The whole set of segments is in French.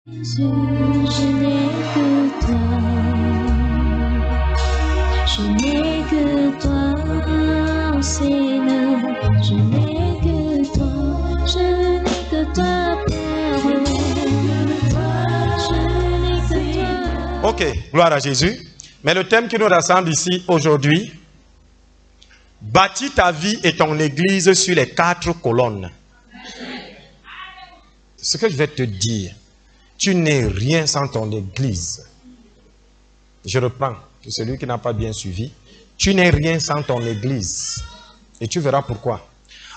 Jésus, je n'ai que toi. Je n'ai que toi, Seigneur. Je n'ai que toi. Je n'ai que toi, Père. Je n'ai que toi. Ok, gloire à Jésus. Mais le thème qui nous rassemble ici aujourd'hui, bâtis ta vie et ton église sur les 4 colonnes. Ce que je vais te dire, tu n'es rien sans ton église. Je reprends, pour celui qui n'a pas bien suivi. Tu n'es rien sans ton église. Et tu verras pourquoi.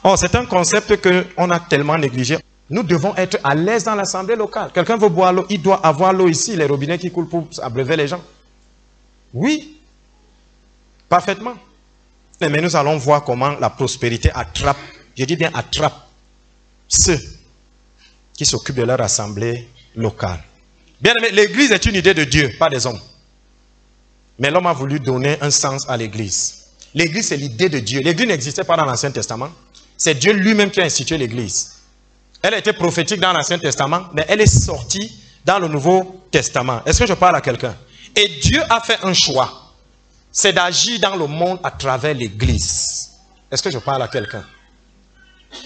Or, c'est un concept qu'on a tellement négligé. Nous devons être à l'aise dans l'assemblée locale. Quelqu'un veut boire l'eau, il doit avoir l'eau ici, les robinets qui coulent pour abreuver les gens. Oui, parfaitement. Mais nous allons voir comment la prospérité attrape, je dis bien attrape, ceux qui s'occupent de leur assemblée locale. Bien aimé, l'église est une idée de Dieu, pas des hommes. Mais l'homme a voulu donner un sens à l'église. L'église, c'est l'idée de Dieu. L'église n'existait pas dans l'Ancien Testament. C'est Dieu lui-même qui a institué l'église. Elle a été prophétique dans l'Ancien Testament, mais elle est sortie dans le Nouveau Testament. Est-ce que je parle à quelqu'un? Et Dieu a fait un choix. C'est d'agir dans le monde à travers l'église. Est-ce que je parle à quelqu'un?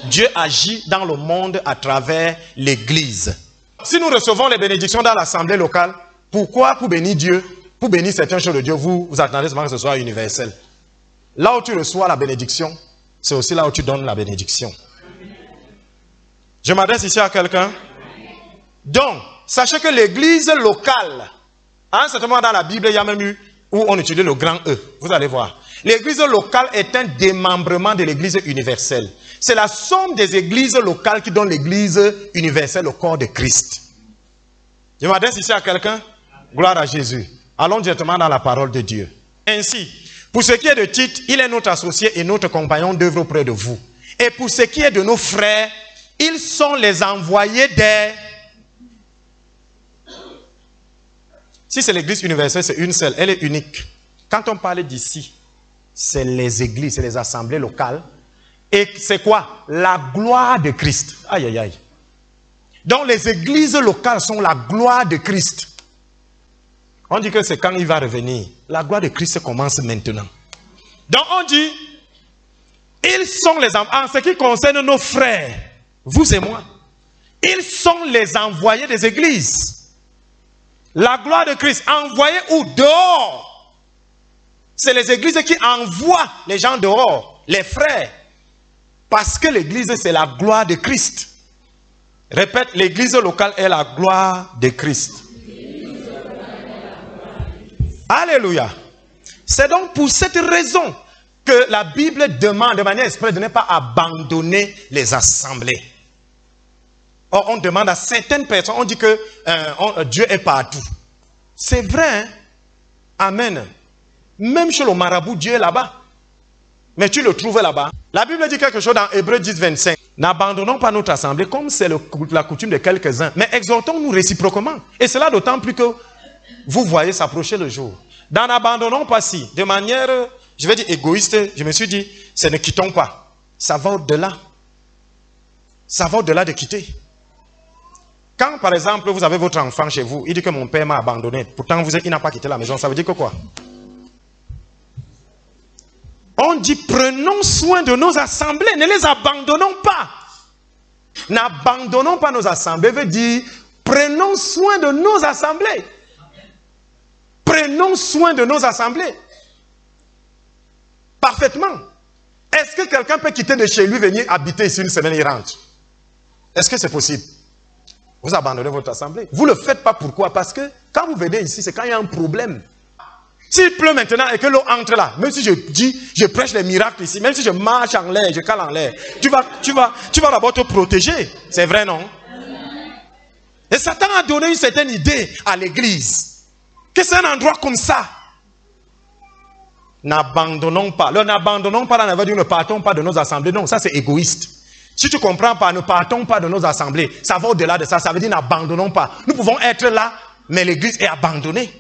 Dieu agit dans le monde à travers l'église. Si nous recevons les bénédictions dans l'assemblée locale, pourquoi pour bénir Dieu, pour bénir certaines choses de Dieu, vous attendez seulement que ce soit universel? Là où tu reçois la bénédiction, c'est aussi là où tu donnes la bénédiction. Je m'adresse ici à quelqu'un. Donc, sachez que l'église locale, à un certain moment dans la Bible, il y a même eu où on utilise le grand E. Vous allez voir. L'église locale est un démembrement de l'église universelle. C'est la somme des églises locales qui donne l'église universelle au corps de Christ. Je m'adresse ici à quelqu'un. Gloire à Jésus. Allons directement dans la parole de Dieu. Ainsi, pour ce qui est de Tite, il est notre associé et notre compagnon d'œuvre auprès de vous. Et pour ce qui est de nos frères, ils sont les envoyés des... Si c'est l'église universelle, c'est une seule, elle est unique. Quand on parle d'ici, c'est les églises, c'est les assemblées locales. Et c'est quoi? La gloire de Christ. Aïe, aïe, aïe. Donc les églises locales sont la gloire de Christ. On dit que c'est quand il va revenir. La gloire de Christ commence maintenant. Donc on dit, ils sont les envoyés. En ce qui concerne nos frères, vous et moi, ils sont les envoyés des églises. La gloire de Christ, envoyée où? Dehors. C'est les églises qui envoient les gens dehors, les frères. Parce que l'église, c'est la gloire de Christ. Répète, l'église locale est la gloire de Christ. Alléluia. C'est donc pour cette raison que la Bible demande de manière expresse de ne pas abandonner les assemblées. Or, on demande à certaines personnes, on dit que Dieu est partout. C'est vrai, hein? Amen. Même chez le marabout, Dieu est là-bas. Mais tu le trouves là-bas. La Bible dit quelque chose dans Hébreux 10, 25. N'abandonnons pas notre assemblée comme c'est la coutume de quelques-uns, mais exhortons-nous réciproquement. Et cela d'autant plus que vous voyez s'approcher le jour. Dans n'abandonnons pas si, de manière, je vais dire égoïste, je me suis dit, c'est ne quittons pas. Ça va au-delà. Ça va au-delà de quitter. Quand, par exemple, vous avez votre enfant chez vous, il dit que mon père m'a abandonné. Pourtant, il n'a pas quitté la maison. Ça veut dire que quoi? On dit, prenons soin de nos assemblées. Ne les abandonnons pas. N'abandonnons pas nos assemblées. Veut dire, prenons soin de nos assemblées. Prenons soin de nos assemblées. Parfaitement. Est-ce que quelqu'un peut quitter de chez lui, venir habiter ici une semaine et il rentre? Est-ce que c'est possible? Vous abandonnez votre assemblée. Vous ne le faites pas. Pourquoi? Parce que quand vous venez ici, c'est quand il y a un problème. S'il pleut maintenant et que l'eau entre là, même si je dis, je prêche les miracles ici, même si je marche en l'air, je cale en l'air, tu vas d'abord te protéger. C'est vrai, non? Et Satan a donné une certaine idée à l'église. Que c'est un endroit comme ça. N'abandonnons pas. Le n'abandonnons pas, là, on va dire ne partons pas de nos assemblées. Non, ça c'est égoïste. Si tu comprends pas, ne partons pas de nos assemblées. Ça va au-delà de ça. Ça veut dire n'abandonnons pas. Nous pouvons être là, mais l'église est abandonnée.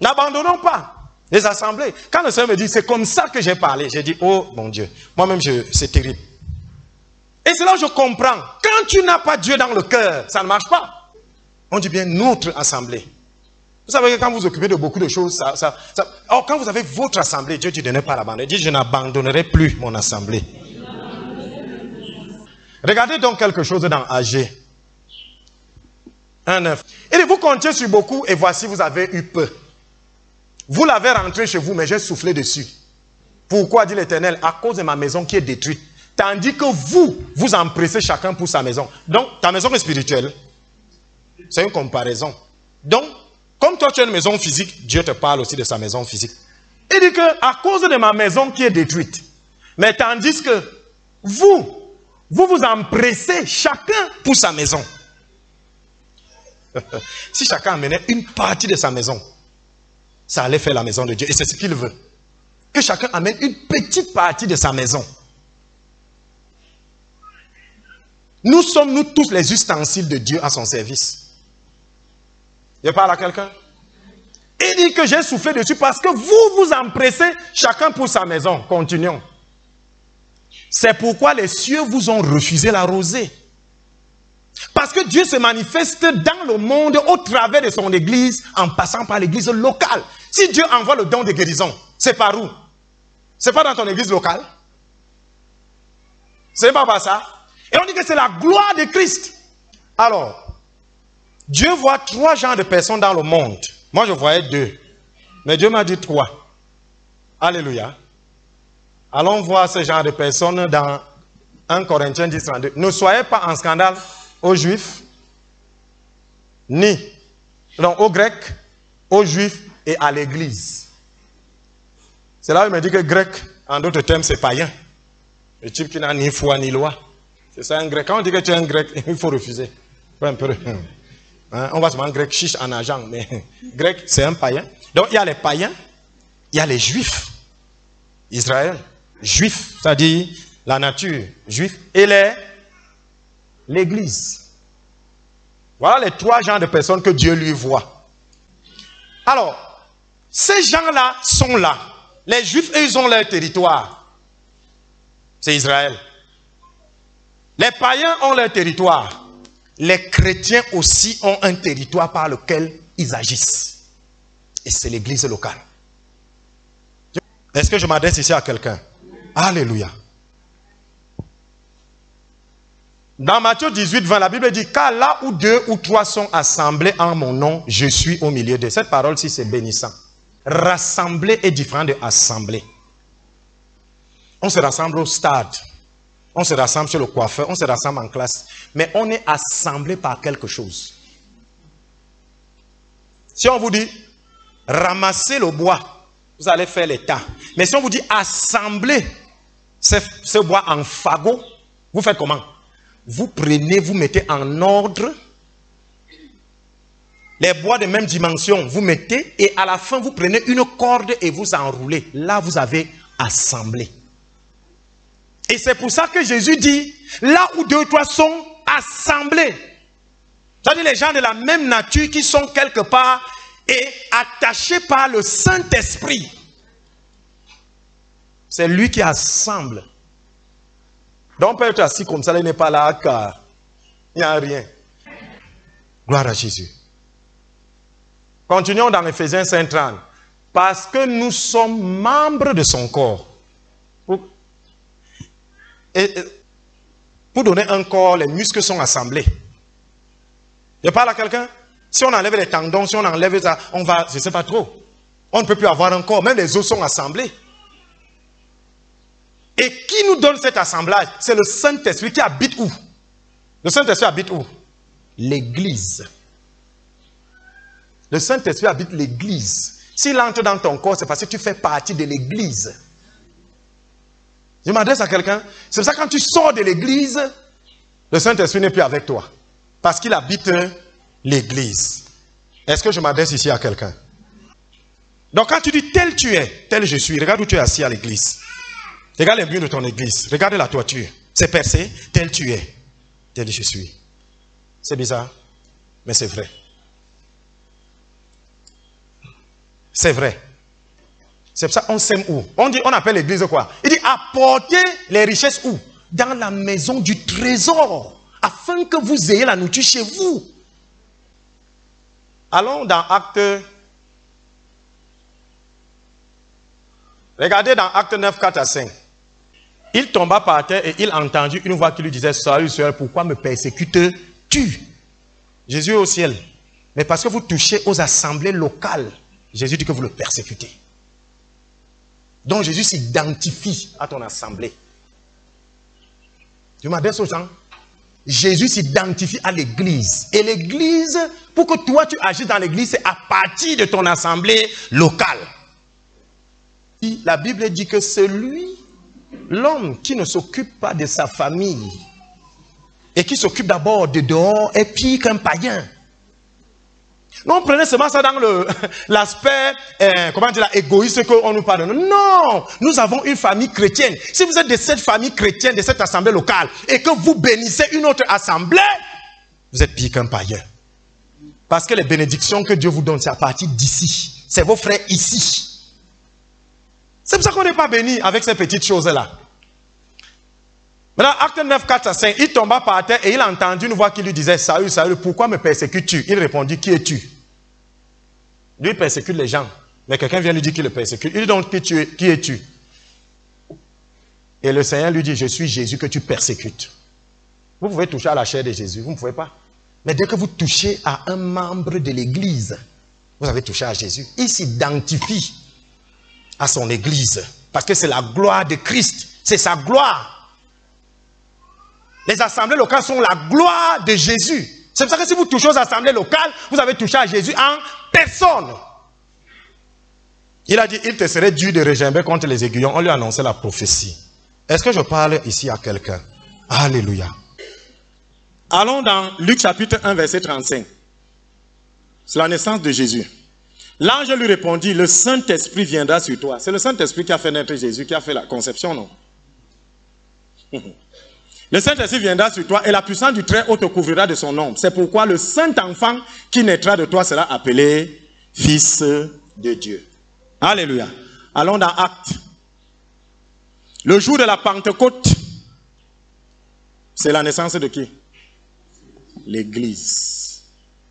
N'abandonnons pas les assemblées. Quand le Seigneur me dit, c'est comme ça que j'ai parlé, j'ai dit, oh mon Dieu, moi-même, c'est terrible. Et c'est là où je comprends. Quand tu n'as pas Dieu dans le cœur, ça ne marche pas. On dit bien notre assemblée. Vous savez que quand vous vous occupez de beaucoup de choses, or, quand vous avez votre assemblée, Dieu dit de ne pas l'abandonner. Dieu dit je n'abandonnerai plus mon assemblée. Regardez donc quelque chose dans AG 1:9. Et vous comptiez sur beaucoup et voici vous avez eu peu. Vous l'avez rentré chez vous, mais j'ai soufflé dessus. Pourquoi, dit l'Éternel? À cause de ma maison qui est détruite. Tandis que vous, vous empressez chacun pour sa maison. Donc, ta maison est spirituelle. C'est une comparaison. Donc, comme toi tu as une maison physique, Dieu te parle aussi de sa maison physique. Il dit que à cause de ma maison qui est détruite, mais tandis que vous vous empressez chacun pour sa maison. Si chacun amenait une partie de sa maison, ça allait faire la maison de Dieu. Et c'est ce qu'il veut. Que chacun amène une petite partie de sa maison. Nous sommes, nous tous, les ustensiles de Dieu à son service. Je parle à quelqu'un. Il dit que j'ai soufflé dessus parce que vous vous empressez chacun pour sa maison. Continuons. C'est pourquoi les cieux vous ont refusé la rosée. Parce que Dieu se manifeste dans le monde au travers de son église en passant par l'église locale. Si Dieu envoie le don de guérison, c'est par où? C'est pas dans ton église locale? C'est pas par ça? Et on dit que c'est la gloire de Christ. Alors, Dieu voit 3 genres de personnes dans le monde. Moi, je voyais 2. Mais Dieu m'a dit 3. Alléluia. Allons voir ce genre de personnes dans 1 Corinthiens 10, 32. Ne soyez pas en scandale aux Juifs, ni non, aux Grecs, aux Juifs et à l'Église. C'est là où il me dit que grec, en d'autres termes, c'est païen. Le type qui n'a ni foi ni loi. C'est ça un grec. Quand on dit que tu es un grec, il faut refuser. Un peu. Hein? On va se mettre en grec chiche en argent, mais grec, c'est un païen. Donc il y a les païens, il y a les juifs. Israël, juif, c'est-à-dire la nature, juif, et l'église. Voilà les 3 genres de personnes que Dieu lui voit. Alors, ces gens-là sont là. Les juifs, eux, ils ont leur territoire. C'est Israël. Les païens ont leur territoire. Les chrétiens aussi ont un territoire par lequel ils agissent. Et c'est l'église locale. Est-ce que je m'adresse ici à quelqu'un? Alléluia. Dans Matthieu 18, 20, la Bible dit, car là où 2 ou 3 sont assemblés en mon nom, je suis au milieu d'eux. Cette parole-ci, c'est bénissant. Rassembler est différent de assembler. On se rassemble au stade. On se rassemble chez le coiffeur. On se rassemble en classe. Mais on est assemblé par quelque chose. Si on vous dit, ramassez le bois, vous allez faire les tas. Mais si on vous dit, assembler ce bois en fagot, vous faites comment? Vous prenez, vous mettez en ordre les bois de même dimension, vous mettez et à la fin vous prenez une corde et vous enroulez. Là vous avez assemblé. Et c'est pour ça que Jésus dit, là où 2 ou 3 sont assemblés, c'est-à-dire les gens de la même nature qui sont quelque part et attachés par le Saint-Esprit. C'est lui qui assemble. Donc on peut être assis comme ça, il n'est pas là car il n'y a rien. Gloire à Jésus. Continuons dans Éphésiens 5:30. Parce que nous sommes membres de son corps. Pour donner un corps, les muscles sont assemblés. Je parle à quelqu'un. Si on enlève les tendons, si on enlève ça, on va, je ne sais pas trop. On ne peut plus avoir un corps, même les os sont assemblés. Et qui nous donne cet assemblage? C'est le Saint-Esprit qui habite où? Le Saint-Esprit habite où? L'église. Le Saint-Esprit habite l'église. S'il entre dans ton corps, c'est parce que tu fais partie de l'église. Je m'adresse à quelqu'un. C'est pour ça que quand tu sors de l'église, le Saint-Esprit n'est plus avec toi. Parce qu'il habite l'église. Est-ce que je m'adresse ici à quelqu'un? Donc quand tu dis tel tu es, tel je suis, regarde où tu es assis à l'église. Regarde les murs de ton église. Regarde la toiture. C'est percé. Tel tu es. Tel je suis. C'est bizarre. Mais c'est vrai. C'est vrai. C'est pour ça qu'on sème où? On appelle l'église quoi? Il dit apporter les richesses où? dans la maison du trésor, afin que vous ayez la nourriture chez vous. Allons dans Actes. Regardez dans Actes 9, 4 à 5. Il tomba par terre et il entendit une voix qui lui disait, salut Seigneur, pourquoi me persécutes-tu? Jésus est au ciel. Mais parce que vous touchez aux assemblées locales, Jésus dit que vous le persécutez. Donc Jésus s'identifie à ton assemblée. Tu m'adresses aux gens. Jésus s'identifie à l'église. Et l'église, pour que toi tu agisses dans l'église, c'est à partir de ton assemblée locale. La Bible dit que l'homme qui ne s'occupe pas de sa famille et qui s'occupe d'abord de dehors est pire qu'un païen. Non, prenez seulement ça dans l'aspect, comment dire, égoïste qu'on nous parle. Non, nous avons une famille chrétienne. Si vous êtes de cette famille chrétienne, de cette assemblée locale, et que vous bénissez une autre assemblée, vous êtes pire qu'un païen. Parce que les bénédictions que Dieu vous donne, c'est à partir d'ici. C'est vos frères ici. C'est pour ça qu'on n'est pas béni avec ces petites choses-là. Maintenant, Acte 9, 4 à 5, il tomba par terre et il entendit une voix qui lui disait, salut, salut, pourquoi me persécutes-tu? Il répondit, qui es-tu? Lui, il persécute les gens. Mais quelqu'un vient lui dire qu'il le persécute. Il dit donc, qui es-tu? Et le Seigneur lui dit, je suis Jésus que tu persécutes. Vous pouvez toucher à la chair de Jésus, vous ne pouvez pas. Mais dès que vous touchez à un membre de l'église, vous avez touché à Jésus. Il s'identifie à son église. Parce que c'est la gloire de Christ. C'est sa gloire. Les assemblées locales sont la gloire de Jésus. C'est pour ça que si vous touchez aux assemblées locales, vous avez touché à Jésus en personne. Il a dit, il te serait dû de regimber contre les aiguillons. On lui a annoncé la prophétie. Est-ce que je parle ici à quelqu'un? Alléluia. Allons dans Luc chapitre 1, verset 35. C'est la naissance de Jésus. L'ange lui répondit, le Saint-Esprit viendra sur toi. C'est le Saint-Esprit qui a fait naître Jésus, qui a fait la conception, non? Le Saint-Esprit viendra sur toi et la puissance du Très-Haut te couvrira de son ombre. C'est pourquoi le Saint-Enfant qui naîtra de toi sera appelé Fils de Dieu. Alléluia. Allons dans Actes. Le jour de la Pentecôte, c'est la naissance de qui? L'Église.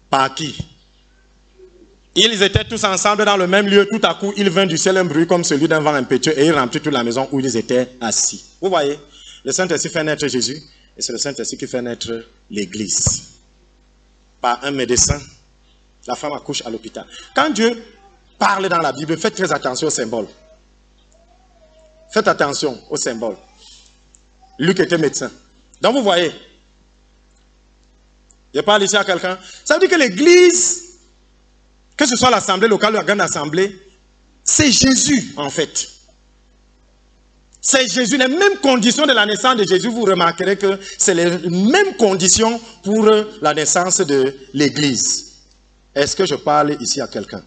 Par qui? Ils étaient tous ensemble dans le même lieu. Tout à coup, il vint du ciel un bruit comme celui d'un vent impétueux et il remplit toute la maison où ils étaient assis. Vous voyez? Le Saint-Esprit fait naître Jésus et c'est le Saint-Esprit qui fait naître l'Église. Par un médecin, la femme accouche à l'hôpital. Quand Dieu parle dans la Bible, faites très attention aux symboles. Faites attention aux symboles. Luc était médecin. Donc vous voyez, je parle ici à quelqu'un. Ça veut dire que l'Église, que ce soit l'assemblée locale ou la grande assemblée, c'est Jésus en fait. C'est Jésus, les mêmes conditions de la naissance de Jésus, vous remarquerez que c'est les mêmes conditions pour la naissance de l'Église. Est-ce que je parle ici à quelqu'un?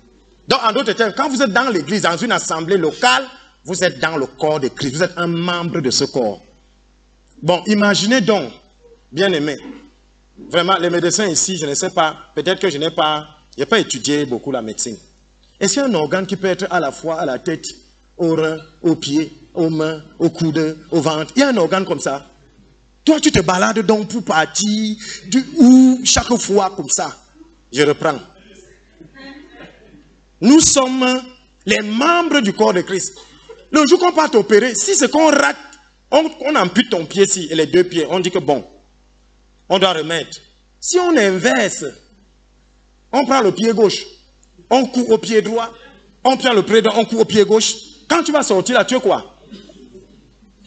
Donc en d'autres termes, quand vous êtes dans l'Église, dans une assemblée locale, vous êtes dans le corps de Christ, vous êtes un membre de ce corps. Bon, imaginez donc, bien aimé, vraiment les médecins ici, je ne sais pas, peut-être que je n'ai pas étudié beaucoup la médecine. Est-ce qu'il y a un organe qui peut être à la fois à la tête, aux reins, aux pieds, aux mains, aux coudes, au ventre? Il y a un organe comme ça. Toi, tu te balades donc pour partir où chaque fois comme ça. Je reprends. Nous sommes les membres du corps de Christ. Le jour qu'on part t'opérer, si c'est qu'on rate, on ampute ton pied ici et les deux pieds, on dit que bon, on doit remettre. Si on inverse, on prend le pied gauche, on court au pied droit, on prend le pied droit, on court au pied gauche. Quand tu vas sortir là, tu es quoi?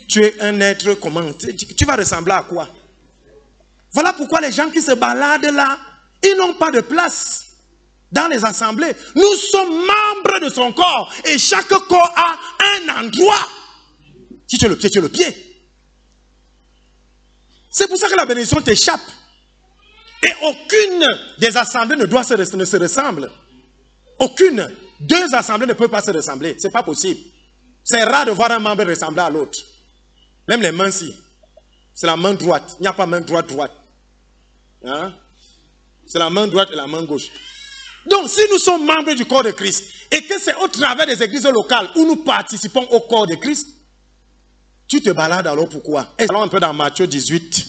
Tu es un être comment? Tu vas ressembler à quoi? Voilà pourquoi les gens qui se baladent là, ils n'ont pas de place dans les assemblées. Nous sommes membres de son corps et chaque corps a un endroit. Si tu es le pied, tu es le pied. C'est pour ça que la bénédiction t'échappe. Et aucune des assemblées ne se ressemble. Aucune. Deux assemblées ne peuvent pas se ressembler. Ce n'est pas possible. C'est rare de voir un membre ressembler à l'autre. Même les mains, si. C'est la main droite. Il n'y a pas main droite. Hein? C'est la main droite et la main gauche. Donc, si nous sommes membres du corps de Christ, et que c'est au travers des églises locales où nous participons au corps de Christ, Tu te balades alors pourquoi? Allons un peu dans Matthieu 18,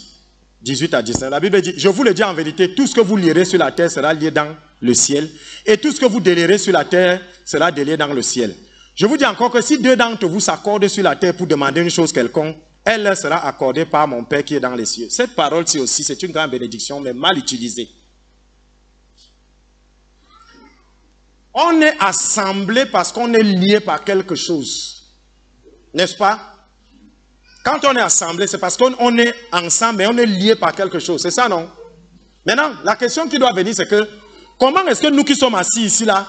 18 à 19. La Bible dit, je vous le dis en vérité, tout ce que vous lierez sur la terre sera lié dans le ciel, et tout ce que vous délierez sur la terre sera délié dans le ciel. Je vous dis encore que si deux d'entre vous s'accordent sur la terre pour demander une chose quelconque, elle leur sera accordée par mon Père qui est dans les cieux. Cette parole-ci aussi, c'est une grande bénédiction, mais mal utilisée. On est assemblé parce qu'on est lié par quelque chose. N'est-ce pas? Quand on est assemblé, c'est parce qu'on est ensemble et on est lié par quelque chose. C'est ça, non? Maintenant, la question qui doit venir, c'est que comment est-ce que nous qui sommes assis ici, là,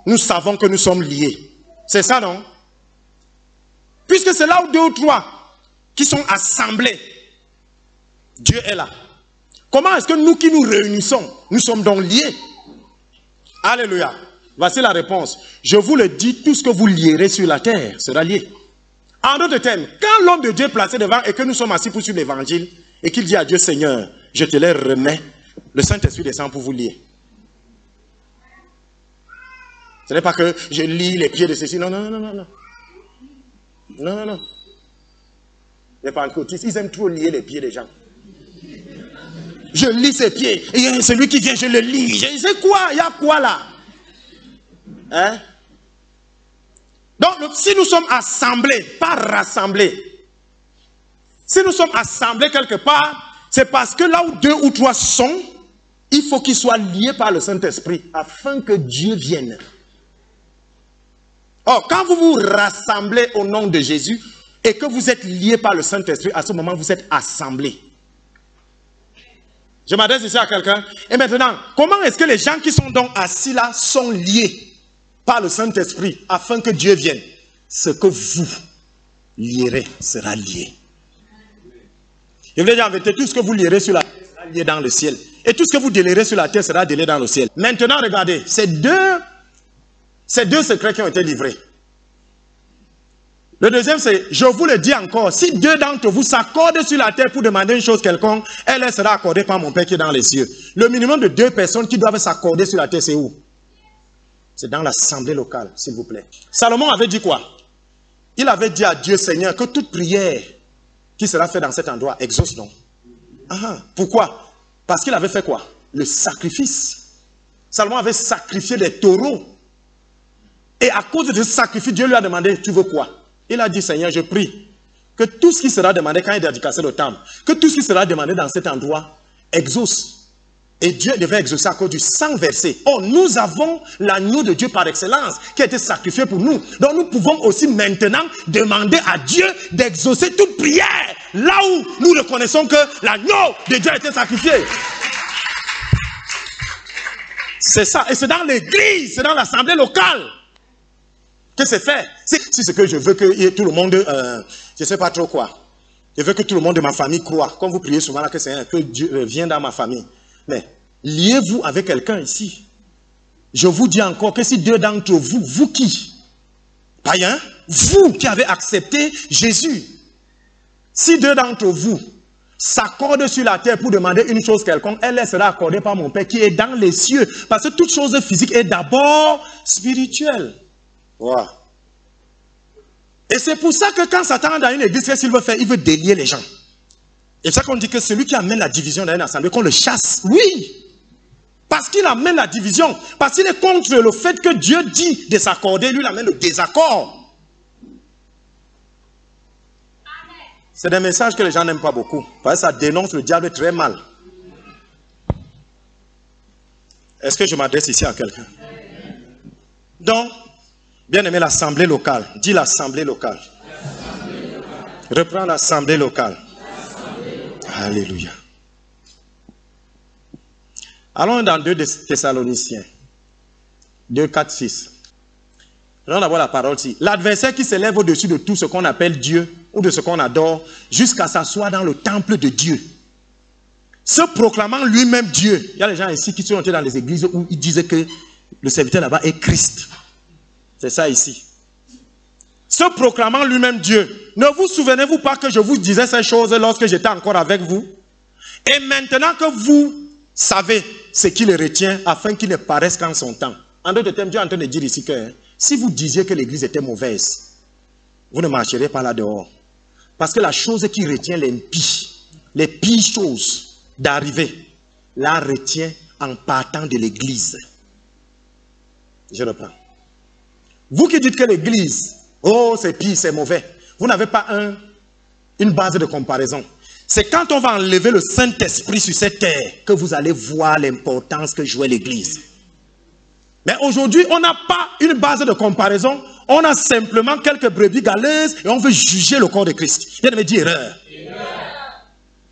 nous savons que nous sommes liés? C'est ça, non? Puisque c'est là où deux ou trois qui sont assemblés, Dieu est là. Comment est-ce que nous qui nous réunissons, nous sommes donc liés? Alléluia. Voici la réponse. Je vous le dis, tout ce que vous lierez sur la terre sera lié. En d'autres termes, quand l'homme de Dieu est placé devant et que nous sommes assis pour suivre l'évangile et qu'il dit à Dieu, Seigneur, je te les remets, le Saint-Esprit descend pour vous lier. Ce n'est pas que je lie les pieds de ceci. Non, non, non, non, non. Non, non, non. Les pentecôtistes, ils aiment trop lier les pieds des gens. Je lis ses pieds. Et celui qui vient, je le lis. C'est quoi? Il y a quoi là? Hein? Donc, si nous sommes assemblés, pas rassemblés, si nous sommes assemblés quelque part, c'est parce que là où deux ou trois sont, il faut qu'ils soient liés par le Saint-Esprit afin que Dieu vienne. Or, quand vous vous rassemblez au nom de Jésus et que vous êtes liés par le Saint-Esprit, à ce moment, vous êtes assemblés. Je m'adresse ici à quelqu'un. Et maintenant, comment est-ce que les gens qui sont donc assis là sont liés par le Saint-Esprit afin que Dieu vienne? Ce que vous lierez sera lié. Je voulais dire en vérité, tout ce que vous lierez sur la terre sera lié dans le ciel. Et tout ce que vous délierez sur la terre sera délié dans le ciel. Maintenant, regardez, ces deux secrets qui ont été livrés. Le deuxième, c'est, je vous le dis encore, si deux d'entre vous s'accordent sur la terre pour demander une chose quelconque, elle sera accordée par mon Père qui est dans les cieux. Le minimum de deux personnes qui doivent s'accorder sur la terre, c'est où? C'est dans l'assemblée locale, s'il vous plaît. Salomon avait dit quoi? Il avait dit à Dieu, Seigneur, que toute prière qui sera faite dans cet endroit exauce non. Pourquoi? Parce qu'il avait fait quoi? Le sacrifice. Salomon avait sacrifié des taureaux. Et à cause de ce sacrifice, Dieu lui a demandé, tu veux quoi? Il a dit, Seigneur, je prie que tout ce qui sera demandé quand il dédicaçait le temple, que tout ce qui sera demandé dans cet endroit exauce. Et Dieu devait exaucer à cause du sang versé. Oh, nous avons l'agneau de Dieu par excellence qui a été sacrifié pour nous. Donc nous pouvons aussi maintenant demander à Dieu d'exaucer toute prière. Là où nous reconnaissons que l'agneau de Dieu a été sacrifié. C'est ça. Et c'est dans l'église, c'est dans l'assemblée locale que c'est fait. Si c'est que je veux que tout le monde, je ne sais pas trop quoi. Je veux que tout le monde de ma famille croit. Comme vous priez souvent là, que Dieu vienne dans ma famille. Mais liez-vous avec quelqu'un ici. Je vous dis encore que si deux d'entre vous, vous qui? Païens, vous qui avez accepté Jésus. Si deux d'entre vous s'accordent sur la terre pour demander une chose quelconque, elle sera accordée par mon Père qui est dans les cieux. Parce que toute chose physique est d'abord spirituelle. Wow. Et c'est pour ça que quand Satan est dans une église, qu'est-ce qu'il veut faire? Il veut délier les gens. Et c'est ça qu'on dit que celui qui amène la division dans une assemblée, qu'on le chasse. Oui. Parce qu'il amène la division. Parce qu'il est contre le fait que Dieu dit de s'accorder. Lui, il amène le désaccord. C'est des messages que les gens n'aiment pas beaucoup. Parce que ça dénonce le diable très mal. Est-ce que je m'adresse ici à quelqu'un? Donc, bien aimé, l'assemblée locale. Dis l'assemblée locale. Reprends l'assemblée locale. Alléluia. Allons dans 2 Thessaloniciens. 2, 4, 6. Allons d'abord la parole ici. L'adversaire qui s'élève au-dessus de tout ce qu'on appelle Dieu ou de ce qu'on adore jusqu'à s'asseoir dans le temple de Dieu. Se proclamant lui-même Dieu. Il y a des gens ici qui sont entrés dans les églises où ils disaient que le serviteur là-bas est Christ. C'est ça ici. Se proclamant lui-même Dieu. Ne vous souvenez-vous pas que je vous disais ces choses lorsque j'étais encore avec vous? Et maintenant que vous savez ce qui le retient afin qu'il ne paraisse qu'en son temps. En d'autres termes, Dieu est en train de dire ici que si vous disiez que l'église était mauvaise, vous ne marcherez pas là dehors. Parce que la chose qui retient les pires choses d'arriver, la retient en partant de l'église. Je reprends. Vous qui dites que l'église, oh c'est pire, c'est mauvais, vous n'avez pas une base de comparaison. C'est quand on va enlever le Saint-Esprit sur cette terre que vous allez voir l'importance que jouait l'église. Mais aujourd'hui, on n'a pas une base de comparaison. On a simplement quelques brebis galeuses et on veut juger le corps de Christ. Il y a de me dire erreur.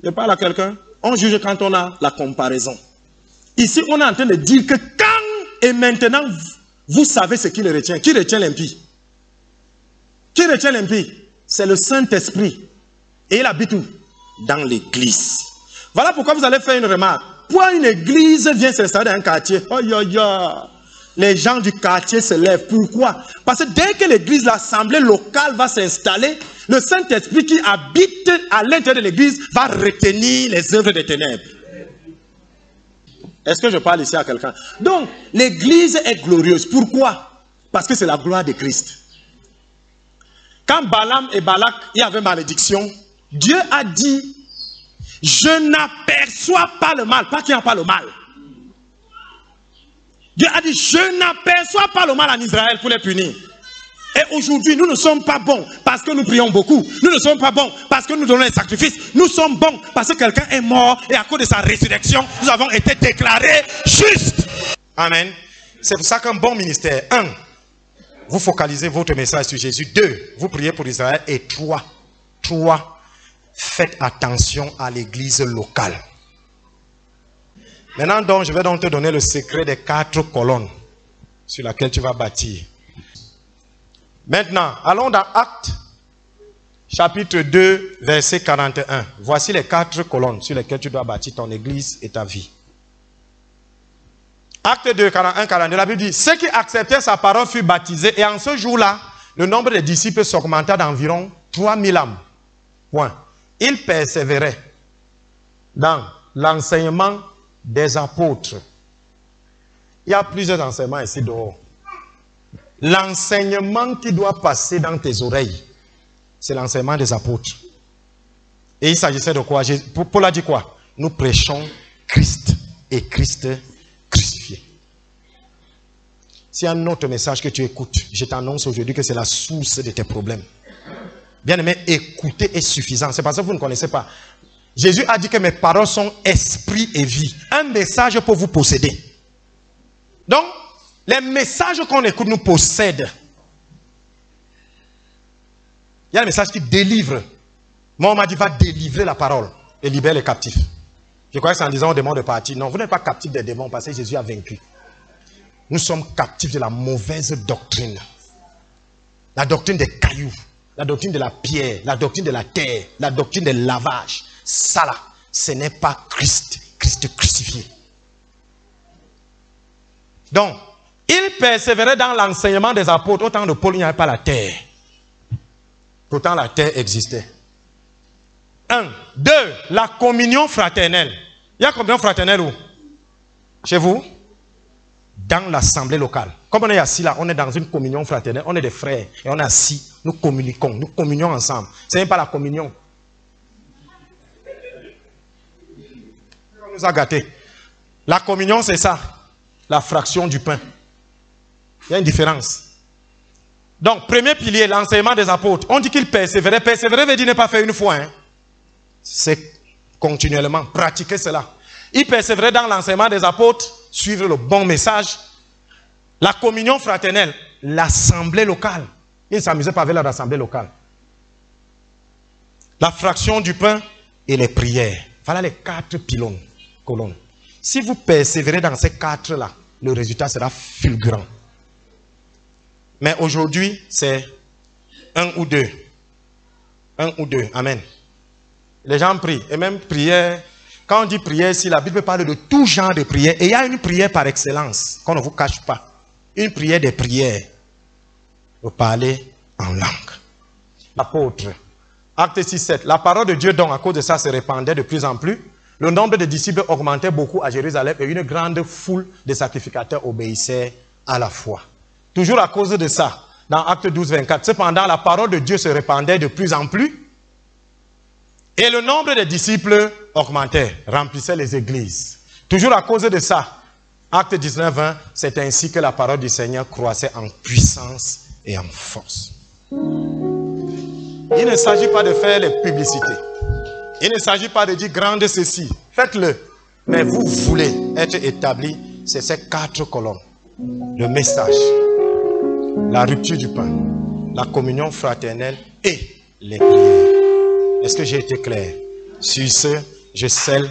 Je parle à quelqu'un. On juge quand on a la comparaison. Ici, on est en train de dire que quand et maintenant, vous savez ce qui le retient. Qui retient l'impie? Qui retient l'impie? C'est le Saint-Esprit. Et il habite où? Dans l'église. Voilà pourquoi vous allez faire une remarque. Pourquoi une église vient s'installer dans un quartier? Oh, les gens du quartier se lèvent. Pourquoi? Parce que dès que l'église, l'assemblée locale va s'installer, le Saint-Esprit qui habite à l'intérieur de l'église va retenir les œuvres des ténèbres. Est-ce que je parle ici à quelqu'un? Donc, l'église est glorieuse. Pourquoi? Parce que c'est la gloire de Christ. Quand Balaam et Balak, il y avait malédiction, Dieu a dit, je n'aperçois pas le mal. Pas qu'il n'y a pas le mal. Dieu a dit, je n'aperçois pas le mal en Israël pour les punir. Et aujourd'hui, nous ne sommes pas bons parce que nous prions beaucoup. Nous ne sommes pas bons parce que nous donnons les sacrifices. Nous sommes bons parce que quelqu'un est mort et à cause de sa résurrection, nous avons été déclarés justes. Amen. C'est pour ça qu'un bon ministère, 1, vous focalisez votre message sur Jésus. 2, vous priez pour Israël. Et 3, faites attention à l'église locale. Maintenant, donc, je vais donc te donner le secret des 4 colonnes sur lesquelles tu vas bâtir. Maintenant, allons dans Actes, chapitre 2, verset 41. Voici les 4 colonnes sur lesquelles tu dois bâtir ton église et ta vie. Acte 2, 41, 42, la Bible dit, ceux qui acceptaient sa parole furent baptisés, et en ce jour-là, le nombre des disciples s'augmenta d'environ 3000 âmes. Point. Ils persévéraient dans l'enseignement des apôtres. Il y a plusieurs enseignements ici dehors. L'enseignement qui doit passer dans tes oreilles, c'est l'enseignement des apôtres. Et il s'agissait de quoi? Paul a dit quoi? Nous prêchons Christ et Christ crucifié. S'il y a un autre message que tu écoutes, je t'annonce aujourd'hui que c'est la source de tes problèmes. Bien aimé, écouter est suffisant. C'est parce que vous ne connaissez pas. Jésus a dit que mes paroles sont esprit et vie. Un message pour vous posséder. Donc, les messages qu'on écoute nous possèdent. Il y a un message qui délivre. Moi, on m'a dit, va délivrer la parole et libérer les captifs. Je crois que c'est en disant aux démons de partir. Non, vous n'êtes pas captifs des démons parce que Jésus a vaincu. Nous sommes captifs de la mauvaise doctrine. La doctrine des cailloux, la doctrine de la pierre, la doctrine de la terre, la doctrine des lavages. Ça là, ce n'est pas Christ, Christ crucifié. Donc, il persévérait dans l'enseignement des apôtres. Au temps de Paul, il n'y avait pas la terre. Pourtant, la terre existait. 1. 2. La communion fraternelle. Il y a communion fraternelle où? Chez vous? Dans l'assemblée locale. Comme on est assis là, on est dans une communion fraternelle. On est des frères et on est assis. Nous communiquons. Nous communions ensemble. Ce n'est pas la communion. On nous a gâtés. La communion, c'est ça. La fraction du pain. Il y a une différence. Donc, premier pilier, l'enseignement des apôtres. On dit qu'ils persévéraient. Persévérer veut dire ne pas faire une fois. Hein. C'est continuellement. Pratiquer cela. Ils persévéraient dans l'enseignement des apôtres, suivre le bon message. La communion fraternelle, l'assemblée locale. Ils ne s'amusaient pas avec leur assemblée locale. La fraction du pain et les prières. Voilà les 4 colonnes. Si vous persévérez dans ces 4-là, le résultat sera fulgurant. Mais aujourd'hui, c'est 1 ou 2. 1 ou 2. Amen. Les gens prient. Et même prière. Quand on dit prière ici, la Bible parle de tout genre de prière. Et il y a une prière par excellence, qu'on ne vous cache pas. Une prière des prières. Vous parlez en langue. L'apôtre. Acte 6, 7. La parole de Dieu, donc, à cause de ça, se répandait de plus en plus. Le nombre de disciples augmentait beaucoup à Jérusalem et une grande foule de sacrificateurs obéissait à la foi. Toujours à cause de ça, dans Acte 12, 24. Cependant, la parole de Dieu se répandait de plus en plus Et le nombre des disciples augmentait, remplissait les églises. Toujours à cause de ça, Acte 19, 20, c'est ainsi que la parole du Seigneur croissait en puissance et en force. Il ne s'agit pas de faire les publicités. Il ne s'agit pas de dire grande ceci. Faites-le. Mais vous voulez être établi, c'est ces 4 colonnes. Le message, la rupture du pain, la communion fraternelle et les prières. Est-ce que j'ai été clair? Sur ce, je scelle